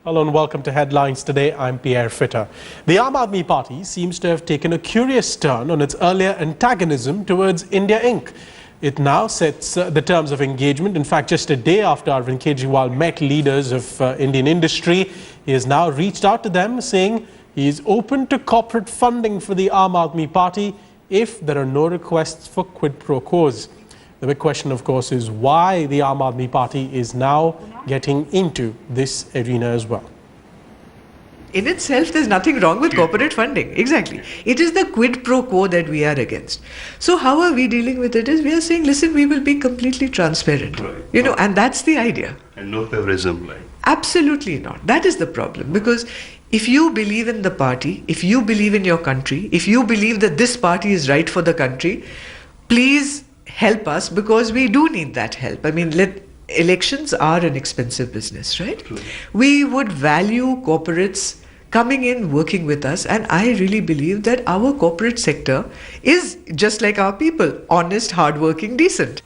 Hello and welcome to Headlines Today. I'm Pierre Fitter. The Aam Aadmi Party seems to have taken a curious turn on its earlier antagonism towards India Inc. It now sets the terms of engagement. In fact, just a day after Arvind Kejriwal met leaders of Indian industry, he has now reached out to them saying he is open to corporate funding for the Aam Aadmi Party if there are no requests for quid pro quos. The big question, of course, is why the Aam Aadmi Party is now getting into this arena as well. In itself, there's nothing wrong with corporate funding. Exactly. It is the quid pro quo that we are against. So how are we dealing with it? Is we are saying, listen, we will be completely transparent. Right. And that's the idea. And no favorism. Like. Absolutely not. That is the problem. Because if you believe in the party, if you believe in your country, if you believe that this party is right for the country, please help us, because we do need that help. I mean, elections are an expensive business, right? True. We would value corporates coming in, working with us, and I really believe that our corporate sector is just like our people, honest, hardworking, decent.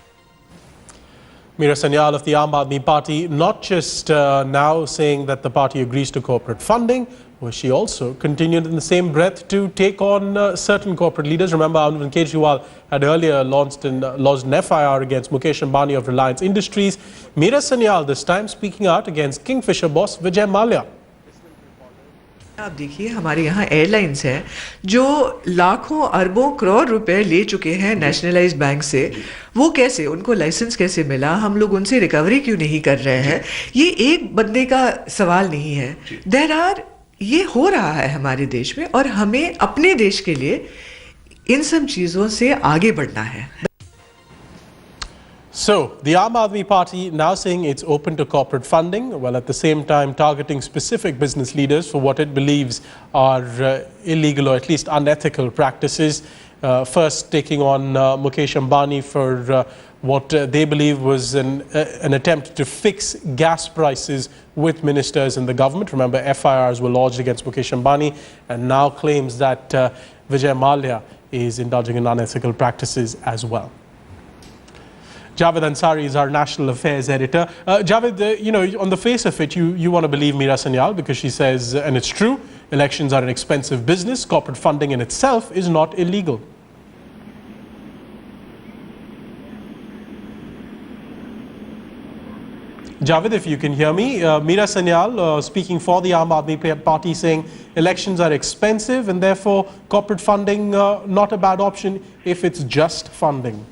Meera Sanyal of the Aam Aadmi Party not just now saying that the party agrees to corporate funding, where she also continued in the same breath to take on certain corporate leaders. Remember, Arvind Kejriwal had earlier lodged an FIR against Mukesh Ambani of Reliance Industries. Meera Sanyal this time speaking out against Kingfisher boss Vijay Mallya. आप देखिए, हमारे यहाँ airlines हैं जो लाखों अरबों करोड़ रुपए ले चुके हैं नेशनलाइज्ड बैंक से. वो कैसे, उनको लाइसेंस कैसे मिला, हम लोग उनसे रिकवरी क्यों नहीं कर रहे हैं? ये एक बंदे का सवाल नहीं है. ये हो रहा है हमारे देश में, और हमें अपने देश के लिए इन सब चीजों से आगे बढ़ना है. So, the Aam Aadmi Party now saying it's open to corporate funding, while at the same time targeting specific business leaders for what it believes are illegal or at least unethical practices. First taking on Mukesh Ambani for what they believe was an attempt to fix gas prices with ministers in the government. Remember, FIRs were lodged against Mukesh Ambani, and now claims that Vijay Mallya is indulging in unethical practices as well. Javed Ansari is our national affairs editor. Javed, on the face of it, you want to believe Meera Sanyal because she says, and it's true, elections are an expensive business. Corporate funding in itself is not illegal. Javed, if you can hear me, Meera Sanyal speaking for the Aam Aadmi Party saying elections are expensive and therefore corporate funding not a bad option if it's just funding.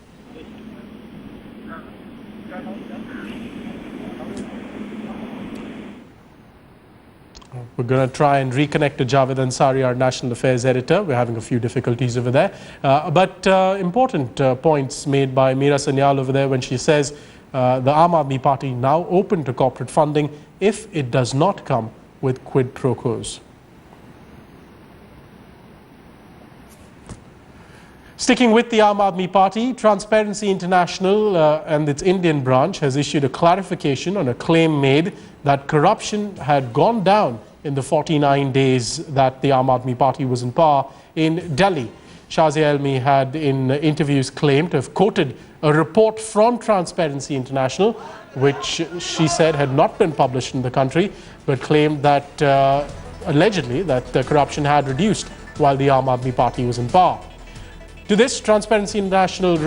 We're going to try and reconnect to Javed Ansari, our national affairs editor. We're having a few difficulties over there. But important points made by Meera Sanyal over there when she says the Aam Aadmi Party now open to corporate funding if it does not come with quid pro quos. Sticking with the Aam Aadmi Party, Transparency International and its Indian branch has issued a clarification on a claim made that corruption had gone down in the 49 days that the Aam Aadmi Party was in power in Delhi. Shazia Elmi had in interviews claimed to have quoted a report from Transparency International, which she said had not been published in the country, but claimed that allegedly that the corruption had reduced while the Aam Aadmi Party was in power. To this, Transparency International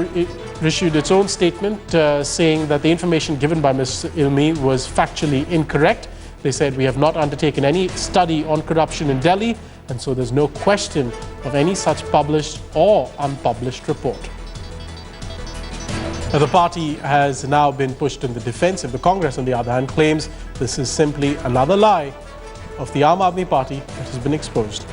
issued its own statement saying that the information given by Ms. Ilmi was factually incorrect. They said, we have not undertaken any study on corruption in Delhi, and so there's no question of any such published or unpublished report. Now, the party has now been pushed in the defensive. The Congress, on the other hand, claims this is simply another lie of the Aam Aadmi Party that has been exposed.